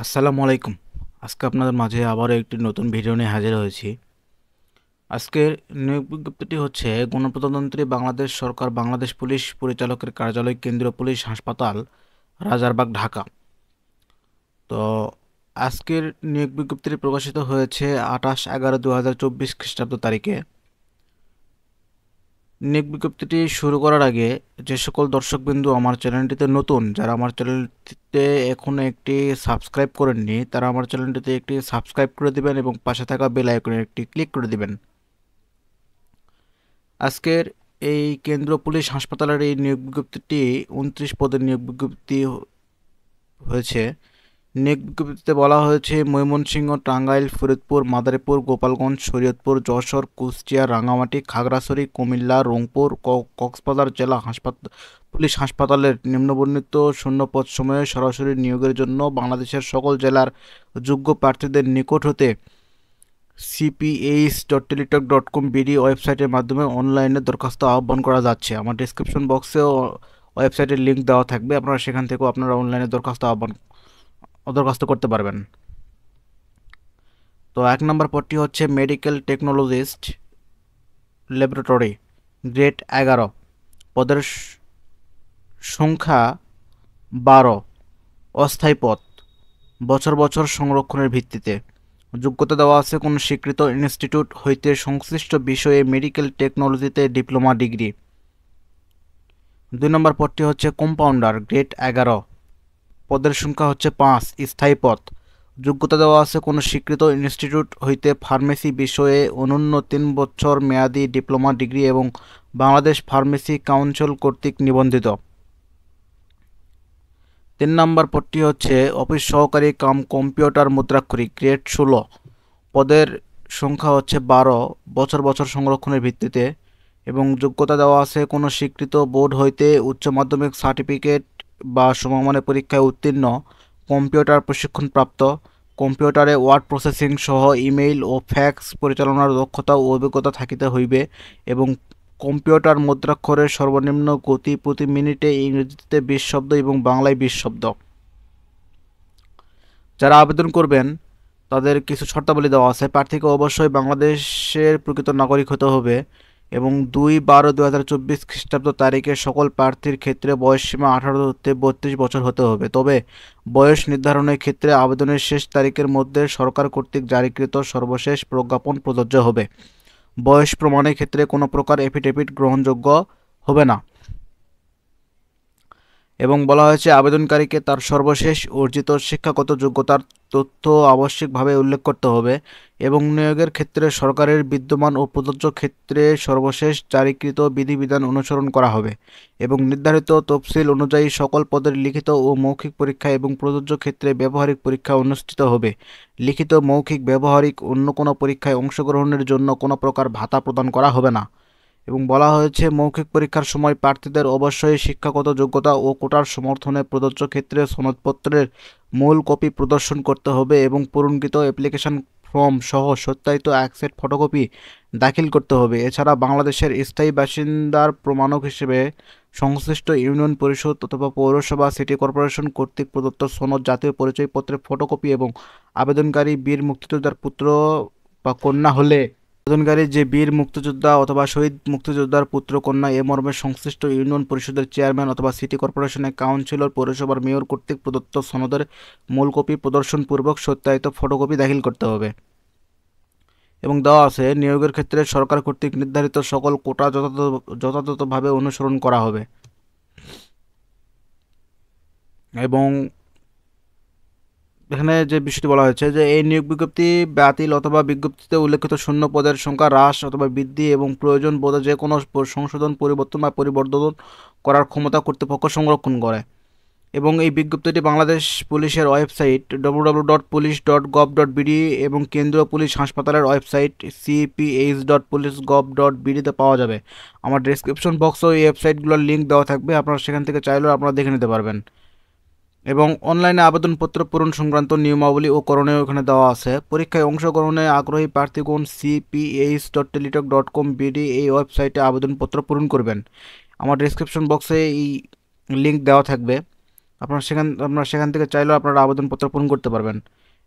আসসালামু আলাইকুম। আজকে আপনাদের মাঝে আবারও একটি নতুন ভিডিও নিয়ে হাজির হয়েছি। আজকের নিয়োগ বিজ্ঞপ্তিটি হচ্ছে গণপ্রজাতন্ত্রী বাংলাদেশ সরকার বাংলাদেশ পুলিশ পরিচালকের কার্যালয়, কেন্দ্রীয় পুলিশ হাসপাতাল, রাজারবাগ, ঢাকা। তো আজকের নিয়োগ বিজ্ঞপ্তিটি প্রকাশিত হয়েছে 28/11/2024 খ্রিস্টাব্দ তারিখে। নিয়োগ বিজ্ঞপ্তিটি শুরু করার আগে যে সকল দর্শকবিন্দু আমার চ্যানেলটিতে নতুন, যারা আমার চ্যানেলটিতে এখনও একটি সাবস্ক্রাইব করেননি, তারা আমার চ্যানেলটিতে একটি সাবস্ক্রাইব করে দিবেন এবং পাশে থাকা বেল আইকনে একটি ক্লিক করে দিবেন। আজকের এই কেন্দ্র পুলিশ হাসপাতালের এই নিয়োগ বিজ্ঞপ্তিটি 29 পদের নিয়োগ বিজ্ঞপ্তি হয়েছে। নিয়োগ বিজ্ঞপ্তিতে বলা হয়েছে ময়মনসিংহ, টাঙ্গাইল, ফরিদপুর, মাদারীপুর, গোপালগঞ্জ, শরীয়তপুর, যশোর, কুষ্টিয়া, রাঙামাটি, খাগড়াছড়ি, কুমিল্লা, রংপুর, কক্সবাজার জেলা পুলিশ হাসপাতালের নিম্নবর্ণিত শূন্যপদ সময়ে সরাসরি নিয়োগের জন্য বাংলাদেশের সকল জেলার যোগ্য প্রার্থীদের নিকট হতে cph.teletalk.com বিডি ওয়েবসাইটের মাধ্যমে অনলাইনে দরখাস্ত আহ্বান করা যাচ্ছে। আমার ডিসক্রিপশন বক্সেও ওয়েবসাইটের লিঙ্ক দেওয়া থাকবে, আপনারা সেখান থেকেও আপনারা অনলাইনে দরখাস্ত করতে পারবেন। তো 1 নম্বর পদটি হচ্ছে মেডিকেল টেকনোলজিস্ট ল্যাবরেটরি, গ্রেড 11, পদের সংখ্যা 12, অস্থায়ী পদ, বছর বছর সংরক্ষণের ভিত্তিতে। যোগ্যতা দেওয়া আছে কোনো স্বীকৃত ইনস্টিটিউট হইতে সংশ্লিষ্ট বিষয়ে মেডিকেল টেকনোলজিতে ডিপ্লোমা ডিগ্রি। 2 নম্বর পদটি হচ্ছে কম্পাউন্ডার, গ্রেড 11, পদের সংখ্যা হচ্ছে 5, স্থায়ী পদ। যোগ্যতা দেওয়া আছে কোনো স্বীকৃত ইনস্টিটিউট হইতে ফার্মেসি বিষয়ে অনূন্য 3 বছর মেয়াদী ডিপ্লোমা ডিগ্রি এবং বাংলাদেশ ফার্মেসি কাউন্সিল কর্তৃক নিবন্ধিত। 3 নম্বর পদটি হচ্ছে অফিস সহকারী কাম কম্পিউটার মুদ্রাক্ষরিক, গ্রেড 16, পদের সংখ্যা হচ্ছে 12, বছর বছর সংরক্ষণের ভিত্তিতে এবং যোগ্যতা দেওয়া আছে কোনো স্বীকৃত বোর্ড হইতে উচ্চ মাধ্যমিক সার্টিফিকেট বা সমমানের পরীক্ষায় উত্তীর্ণ, কম্পিউটার প্রশিক্ষণপ্রাপ্ত, কম্পিউটারে ওয়ার্ড প্রসেসিং সহ ইমেইল ও ফ্যাক্স পরিচালনার দক্ষতা ও অভিজ্ঞতা থাকিতে হইবে এবং কম্পিউটার মুদ্রাক্ষরের সর্বনিম্ন গতি প্রতি মিনিটে ইংরেজিতে 20 শব্দ এবং বাংলায় 20 শব্দ। যারা আবেদন করবেন তাদের কিছু শর্তাবলী দেওয়া আছে। প্রার্থীকে অবশ্যই বাংলাদেশের প্রকৃত নাগরিক হতে হবে এবং 2/12/2024 খ্রিস্টাব্দ তারিখে সকল প্রার্থীর ক্ষেত্রে বয়সসীমা 18 হতে 32 বছর হতে হবে। তবে বয়স নির্ধারণের ক্ষেত্রে আবেদনের শেষ তারিখের মধ্যে সরকার কর্তৃক জারিকৃত সর্বশেষ প্রজ্ঞাপন প্রযোজ্য হবে। বয়স প্রমাণের ক্ষেত্রে কোনো প্রকার এফিডেভিট গ্রহণযোগ্য হবে না। এবং বলা হয়েছে আবেদনকারীকে তার সর্বশেষ অর্জিত শিক্ষাগত যোগ্যতার তথ্য আবশ্যিকভাবে উল্লেখ করতে হবে এবং নিয়োগের ক্ষেত্রে সরকারের বিদ্যমান ও প্রযোজ্য ক্ষেত্রে সর্বশেষ জারিকৃত বিধিবিধান অনুসরণ করা হবে এবং নির্ধারিত তফসিল অনুযায়ী সকল পদের লিখিত ও মৌখিক পরীক্ষা এবং প্রযোজ্য ক্ষেত্রে ব্যবহারিক পরীক্ষা অনুষ্ঠিত হবে। লিখিত, মৌখিক, ব্যবহারিক অন্য কোনো পরীক্ষায় অংশগ্রহণের জন্য কোনো প্রকার ভাতা প্রদান করা হবে না। এবং বলা হয়েছে মৌখিক পরীক্ষার সময় প্রার্থীদের অবশ্যই শিক্ষাগত যোগ্যতা ও কোটার সমর্থনে প্রযোজ্য ক্ষেত্রে সনদপত্রের মূল কপি প্রদর্শন করতে হবে এবং পূরণকৃত অ্যাপ্লিকেশন ফর্ম সহ সত্যায়িত এক সেট ফটোকপি দাখিল করতে হবে। এছাড়া বাংলাদেশের স্থায়ী বাসিন্দার প্রমাণক হিসেবে সংশ্লিষ্ট ইউনিয়ন পরিষদ অথবা পৌরসভা, সিটি কর্পোরেশন কর্তৃক প্রদত্ত সনদ, জাতীয় পরিচয়পত্রের ফটোকপি এবং আবেদনকারী বীর মুক্তিযোদ্ধার পুত্র বা কন্যা হলে আবেদনকারী যে বীর মুক্তিযোদ্ধা অথবা শহীদ মুক্তিযোদ্ধার পুত্র কন্যা এ মর্মে সংশ্লিষ্ট ইউনিয়ন পরিষদের চেয়ারম্যান অথবা সিটি কর্পোরেশনের কাউন্সিলর, পৌরসভার মেয়র কর্তৃক প্রদত্ত সনদের মূল কপি প্রদর্শনপূর্বক সত্যায়িত ফটোকপি দাখিল করতে হবে। এবং দেওয়া আছে নিয়োগের ক্ষেত্রে সরকার কর্তৃক নির্ধারিত সকল কোটা যথাযথভাবে অনুসরণ করা হবে। এবং এখানে যে বিষয়টি বলা হয়েছে যে এই নিয়োগ বিজ্ঞপ্তি বাতিল অথবা বিজ্ঞপ্তিতে উল্লেখিত শূন্য পদের সংখ্যা হ্রাস অথবা বৃদ্ধি এবং প্রয়োজন বোধে যে কোনো সংশোধন, পরিবর্তন বা পরিবর্ধন করার ক্ষমতা কর্তৃপক্ষ সংরক্ষণ করে। এবং এই বিজ্ঞপ্তিটি বাংলাদেশ পুলিশের ওয়েবসাইট www.police.gov.bd এবং কেন্দ্রীয় পুলিশ হাসপাতালের ওয়েবসাইট cph.police.gov.bd-তে পাওয়া যাবে। আমার ডেসক্রিপশন বক্সেও এই ওয়েবসাইটগুলোর লিঙ্ক দেওয়া থাকবে, আপনারা সেখান থেকে চাইলেও আপনারা দেখে নিতে পারবেন। এবং অনলাইনে আবেদনপত্র পূরণ সংক্রান্ত নিয়মাবলী ও করণীয় এখানে দেওয়া আছে। পরীক্ষায় অংশগ্রহণে আগ্রহী প্রার্থীগণ cph.teletalk.com/bd এই ওয়েবসাইটে আবেদনপত্র পূরণ করবেন। আমার ডিসক্রিপশন বক্সে এই লিঙ্ক দেওয়া থাকবে, আপনারা সেখান থেকে চাইলেও আপনারা আবেদনপত্র পূরণ করতে পারবেন।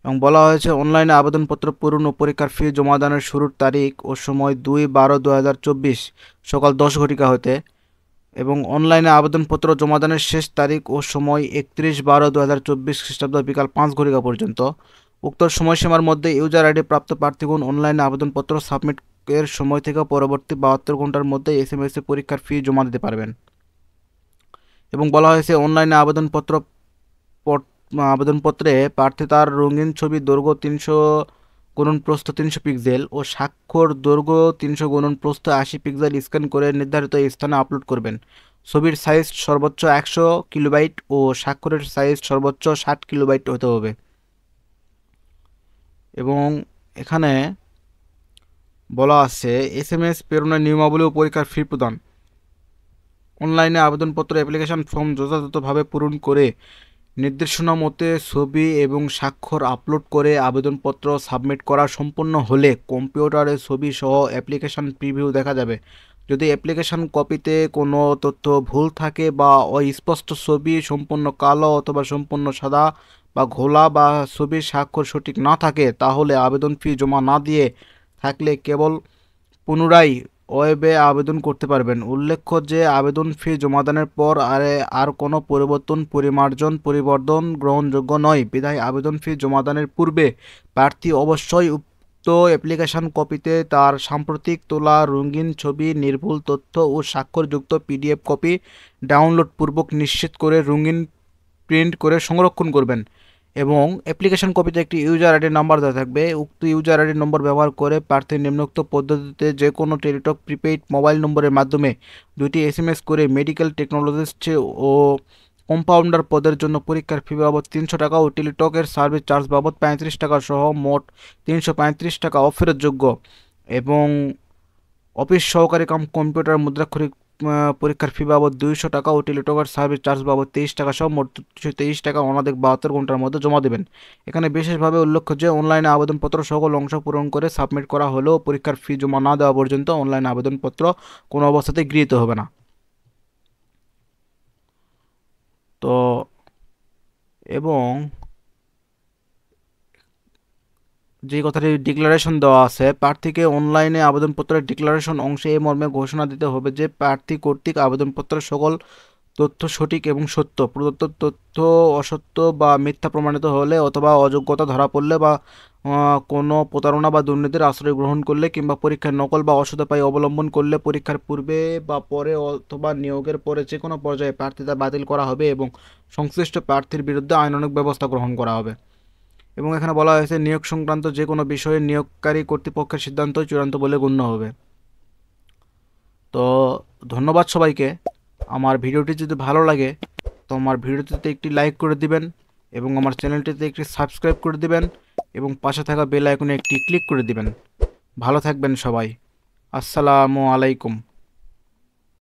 এবং বলা হয়েছে অনলাইনে আবেদনপত্র পূরণ ও পরীক্ষার ফি জমা দানের শুরুর তারিখ ও সময় 2/12/2024 সকাল 10 ঘটিকা হতে এবং অনলাইনে আবেদনপত্র জমাদানের শেষ তারিখ ও সময় 31/12/2024 খ্রিস্টাব্দ বিকাল 5 ঘটিকা পর্যন্ত। উক্ত সময়সীমার মধ্যে ইউজার আইডি প্রাপ্ত প্রার্থীগণ অনলাইনে আবেদনপত্র সাবমিট এর সময় থেকে পরবর্তী 72 ঘন্টার মধ্যে SMS এ পরীক্ষার ফি জমা দিতে পারবেন। এবং বলা হয়েছে অনলাইনে আবেদনপত্রে প্রার্থী তার রঙিন ছবি দৈর্ঘ্য 300 গুণন প্রস্থ 300 পিক্সেল ও স্বাক্ষর দৈর্ঘ্য 300 গুণন প্রস্থ 80 পিক্সেল স্ক্যান করে নির্ধারিত স্থানে আপলোড করবেন। ছবির সাইজ সর্বোচ্চ 100 কিলোবাইট ও স্বাক্ষরের সাইজ সর্বোচ্চ 60 কিলোবাইট হতে হবে। এবং এখানে বলা আছে SMS প্রেরণের নিয়মাবলী ও পরীক্ষার ফি প্রদান। অনলাইনে আবেদনপত্র অ্যাপ্লিকেশন ফর্ম যথাযথভাবে পূরণ করে নির্দেশনা মতে ছবি এবং স্বাক্ষর আপলোড করে আবেদনপত্র সাবমিট করা সম্পন্ন হলে কম্পিউটারে ছবি সহ অ্যাপ্লিকেশন প্রিভিউ দেখা যাবে। যদি অ্যাপ্লিকেশন কপিতে কোনো তথ্য ভুল থাকে বা অস্পষ্ট ছবি সম্পূর্ণ কালো অথবা সম্পূর্ণ সাদা বা ঘোলা বা ছবির স্বাক্ষর সঠিক না থাকে তাহলে আবেদন ফি জমা না দিয়ে থাকলে কেবল পুনরায় ওয়েবে আবেদন করতে পারবেন। উল্লেখ্য যে আবেদন ফি জমাদানের পর আর কোনো পরিবর্তন গ্রহণযোগ্য নয়। বিধায় আবেদন ফি জমাদানের পূর্বে প্রার্থী অবশ্যই উক্ত অ্যাপ্লিকেশন কপিতে তার সাম্প্রতিক তোলা রঙিন ছবি, নির্ভুল তথ্য ও স্বাক্ষরযুক্ত PDF কপি ডাউনলোড পূর্বক নিশ্চিত করে রঙিন প্রিন্ট করে সংরক্ষণ করবেন। এবং অ্যাপ্লিকেশন কপিতে একটি ইউজার আইডি নাম্বার দেওয়া থাকবে। উক্ত ইউজার আইডি নম্বর ব্যবহার করে প্রার্থীর নিম্নোক্ত পদ্ধতিতে যে কোনো টেলিটক প্রিপেইড মোবাইল নম্বরের মাধ্যমে 2টি SMS করে মেডিকেল টেকনোলজিস্ট ও কম্পাউন্ডার পদের জন্য পরীক্ষার ফি বাবদ 300 টাকা ও টেলিটকের সার্ভিস চার্জ বাবদ 35 টাকা সহ মোট 335 টাকা অফেরতযোগ্য। এবং অফিস সহকারী কাম কম্পিউটার মুদ্রাক্ষরিক পরীক্ষার ফি বাবদ 200 টাকা ও টেলিটকের সার্ভিস চার্জ বাবদ 23 টাকা সহ মোট 223 টাকা অনধিক 72 ঘন্টার মধ্যে জমা দেবেন। এখানে বিশেষভাবে উল্লেখ্য যে অনলাইনে আবেদনপত্র সকল অংশ পূরণ করে সাবমিট করা হলেও পরীক্ষার ফি জমা না দেওয়া পর্যন্ত অনলাইন আবেদনপত্র কোনো অবস্থাতেই গৃহীত হবে না। তো এবং যে কথাটি ডিক্লারেশন দেওয়া আছে, প্রার্থীকে অনলাইনে আবেদনপত্রের ডিক্লারেশন অংশে এই মর্মে ঘোষণা দিতে হবে যে প্রার্থী কর্তৃক আবেদনপত্রের সকল তথ্য সঠিক এবং সত্য। প্রদত্ত তথ্য অসত্য বা মিথ্যা প্রমাণিত হলে অথবা অযোগ্যতা ধরা পড়লে বা কোনো প্রতারণা বা দুর্নীতির আশ্রয় গ্রহণ করলে কিংবা পরীক্ষার নকল বা অসদাপায় অবলম্বন করলে পরীক্ষার পূর্বে বা পরে অথবা নিয়োগের পরে যে কোনো পর্যায়ে প্রার্থিতা বাতিল করা হবে এবং সংশ্লিষ্ট প্রার্থীর বিরুদ্ধে আইনানুগ ব্যবস্থা গ্রহণ করা হবে। এবং এখানে বলা হয়েছে নিয়োগ সংক্রান্ত যে কোনো বিষয়ে নিয়োগকারী কর্তৃপক্ষের সিদ্ধান্তই চূড়ান্ত বলে গণ্য হবে। তো ধন্যবাদ সবাইকে। আমার ভিডিওটি যদি ভালো লাগে তো আমার ভিডিওটিতে একটি লাইক করে দিবেন এবং আমার চ্যানেলটিতে একটি সাবস্ক্রাইব করে দিবেন এবং পাশে থাকা বেল আইকনে একটি ক্লিক করে দিবেন। ভালো থাকবেন সবাই। আসসালামু আলাইকুম।